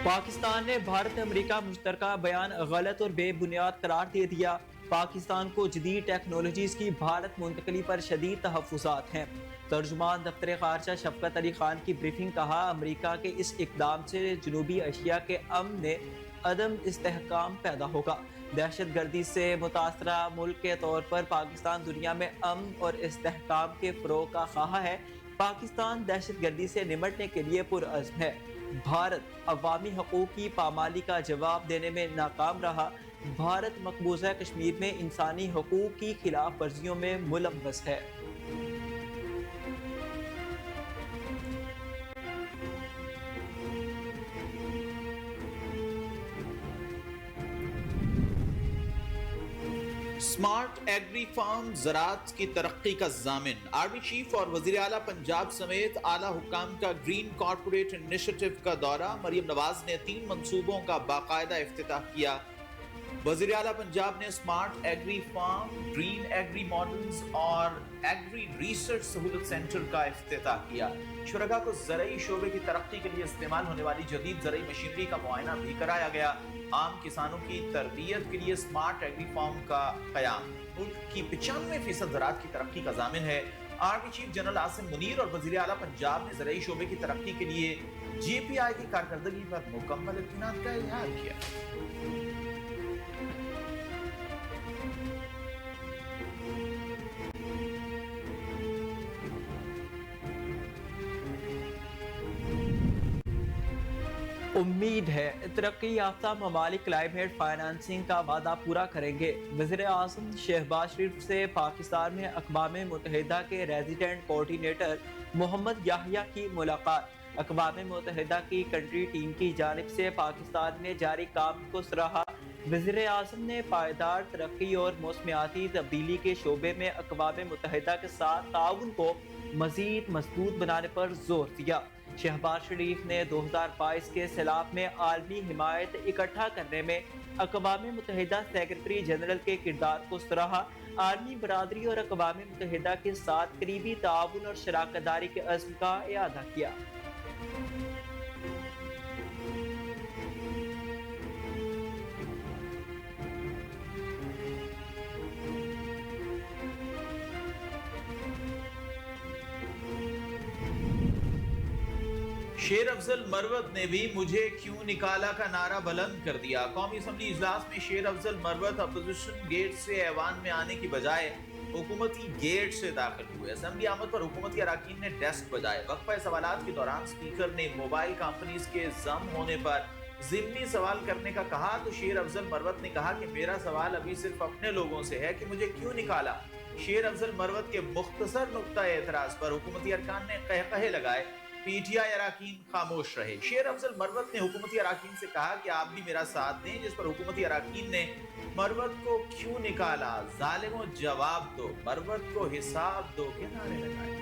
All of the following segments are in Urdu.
پاکستان نے بھارت امریکہ مشترکہ بیان غلط اور بے بنیاد قرار دے دیا۔ پاکستان کو جدید ٹیکنالوجیز کی بھارت منتقلی پر شدید تحفظات ہیں۔ ترجمان دفتر خارجہ شفقت علی خان کی بریفنگ، کہا امریکہ کے اس اقدام سے جنوبی ایشیا کے امن میں عدم استحکام پیدا ہوگا۔ دہشت گردی سے متاثرہ ملک کے طور پر پاکستان دنیا میں امن اور استحکام کے فروغ کا خواہاں ہے۔ پاکستان دہشت گردی سے نمٹنے کے لیے پرعزم ہے۔ بھارت عوامی حقوق کی پامالی کا جواب دینے میں ناکام رہا۔ بھارت مقبوضہ کشمیر میں انسانی حقوق کی خلاف ورزیوں میں ملوث ہے۔ اسمارٹ ایگری فارم زراعت کی ترقی کا ضامن۔ آرمی چیف اور وزیر اعلیٰ پنجاب سمیت اعلیٰ حکام کا گرین کارپوریٹ انیشیٹو کا دورہ۔ مریم نواز نے 3 منصوبوں کا باقاعدہ افتتاح کیا۔ وزیر اعلیٰ پنجاب نے smart agri farm, green agri models اور ایگری ریسرچ سہولت سینٹر کا افتتاح کیا۔ شرکاء کو زرعی شعبے کی ترقی کے لیے استعمال ہونے والی جدید زرعی مشینری کا معائنہ بھی کرایا گیا۔ عام کسانوں کی تربیت کے لیے اسمارٹ ایگری فارم کا قیام ملک کی 95% زراعت کی ترقی کا ضامن ہے۔ Army chief general Asim Munir اور وزیر اعلیٰ پنجاب نے زرعی شعبے کی ترقی کے لیے جی پی آئی کی کارکردگی پر مکمل اطمینان کا اظہار کیا۔ امید ہے ترقی یافتہ ممالک کلائمیٹ فائنانسنگ کا وعدہ پورا کریں گے۔ وزیر اعظم شہباز شریف سے پاکستان میں اقوام متحدہ کے ریزیڈنٹ کوارڈینیٹر محمد یحییٰ کی ملاقات۔ اقوام متحدہ کی کنٹری ٹیم کی جانب سے پاکستان میں جاری کام کو سراہا۔ وزیر اعظم نے پائیدار ترقی اور موسمیاتی تبدیلی کے شعبے میں اقوام متحدہ کے ساتھ تعاون کو مزید مضبوط بنانے پر زور دیا۔ شہباز شریف نے 2022 کے سیلاب میں عالمی حمایت اکٹھا کرنے میں اقوام متحدہ سیکرٹری جنرل کے کردار کو سراہا۔ عالمی برادری اور اقوام متحدہ کے ساتھ قریبی تعاون اور شراکت داری کے عزم کا اعادہ کیا۔ شیر افضل مروت نے بھی "مجھے کیوں نکالا" کا نعرہ بلند کر دیا۔ قومی اسمبلی اجلاس میں شیر افضل مروت اپوزیشن گیٹ سے ایوان میں آنے کی بجائے حکومتی گیٹ سے داخل ہوئے۔ اسمبلی آمد پر حکومتی اراکین نے ڈیسک بجائے۔ وقفہ سوالات کے دوران اسپیکر نے موبائل کمپنیز کے ضم ہونے پر ضمنی سوال کرنے کا کہا تو شیر افضل مروت نے کہا کہ میرا سوال ابھی صرف اپنے لوگوں سے ہے کہ مجھے کیوں نکالا۔ شیر افضل مروت کے مختصر نقطہ اعتراض پر حکومتی ارکان نے قہقہے لگائے۔ پی ٹی آئی اراکین خاموش رہے۔ شیر افضل مروت نے حکومتی اراکین سے کہا کہ آپ بھی میرا ساتھ دیں، جس پر حکومتی اراکین نے "مروت کو کیوں نکالا، ظالموں جواب دو، مروت کو حساب دو" کے نعرے لگائے۔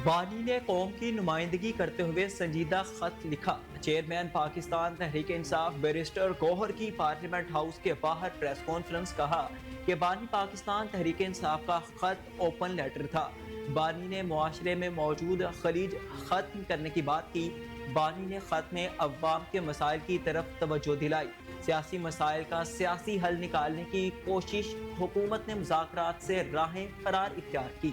بانی نے قوم کی نمائندگی کرتے ہوئے سنجیدہ خط لکھا۔ چیئرمین پاکستان تحریک انصاف بیرسٹر گوہر کی پارلیمنٹ ہاؤس کے باہر پریس کانفرنس، کہا کہ بانی پاکستان تحریک انصاف کا خط اوپن لیٹر تھا۔ بانی نے معاشرے میں موجود خلیج ختم کرنے کی بات کی۔ بانی نے خط میں عوام کے مسائل کی طرف توجہ دلائی۔ سیاسی مسائل کا سیاسی حل نکالنے کی کوشش، حکومت نے مذاکرات سے راہیں فرار اختیار کی۔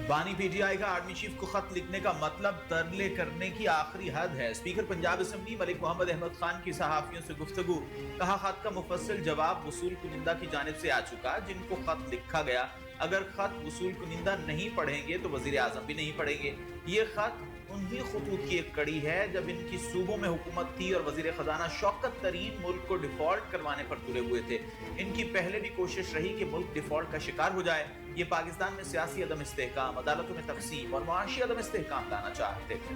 بانی پی ٹی آئی کا آرمی چیف کو خط لکھنے کا مطلب ترلے کرنے کی آخری حد ہے۔ اسپیکر پنجاب اسمبلی ملک محمد احمد خان کی صحافیوں سے گفتگو، کہا خط کا مفصل جواب وصول کنندہ کی جانب سے آ چکا جن کو خط لکھا گیا۔ اگر خط وصول کنندہ نہیں پڑھیں گے تو وزیر اعظم بھی نہیں پڑھیں گے۔ یہ خط انہی خطوط کی ایک کڑی ہے جب ان کی صوبوں میں حکومت تھی اور وزیر خزانہ شوکت ترین ملک کو ڈیفالٹ کروانے پر تلے ہوئے تھے۔ ان کی پہلے بھی کوشش رہی کہ ملک ڈیفالٹ کا شکار ہو جائے۔ یہ پاکستان میں سیاسی عدم استحکام، عدالتوں میں تقسیم اور معاشی عدم استحکام لانا چاہتے تھے۔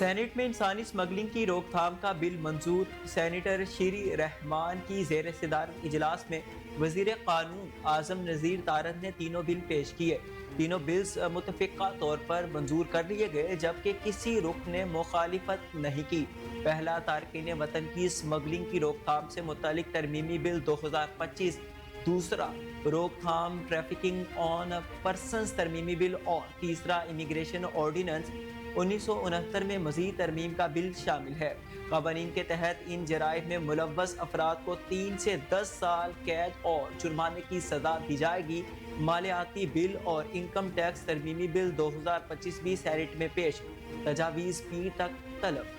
سینٹ میں انسانی اسمگلنگ کی روک تھام کا بل منظور۔ سینیٹر شیری رحمان کی زیر صدارت اجلاس میں وزیر قانون اعظم نذیر طارد نے تینوں بل پیش کیے۔ تینوں بلز متفقہ طور پر منظور کر لیے گئے جبکہ کسی رکن نے مخالفت نہیں کی۔ پہلا تارکین وطن کی اسمگلنگ کی روک تھام سے متعلق ترمیمی بل 2025، دوسرا روک تھام ٹریفکنگ آن پرسنز ترمیمی بل اور تیسرا امیگریشن آرڈیننس 1969 میں مزید ترمیم کا بل شامل ہے۔ قوانین کے تحت ان جرائم میں ملوث افراد کو 3 سے 10 سال قید اور جرمانے کی سزا دی جائے گی۔ مالیاتی بل اور انکم ٹیکس ترمیمی بل 2025 بھی سینیٹ میں پیش، تجاویز پیر تک طلب۔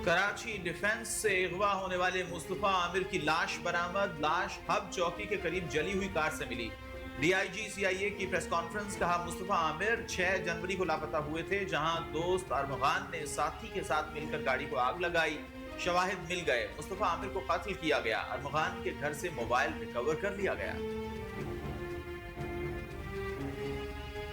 کراچی ڈیفنس سے اغوا ہونے والے مصطفیٰ عامر کی لاش برآمد۔ لاش ہب چوکی کے قریب جلی ہوئی کار سے ملی۔ ڈی آئی جی سی آئی اے کی پریس کانفرنس، کہا مصطفیٰ عامر 6 جنوری کو لاپتہ ہوئے تھے، جہاں دوست ارمغان نے ساتھی کے ساتھ مل کر گاڑی کو آگ لگائی۔ شواہد مل گئے، مصطفیٰ عامر کو قتل کیا گیا۔ ارمغان کے گھر سے موبائل ریکور کر لیا گیا۔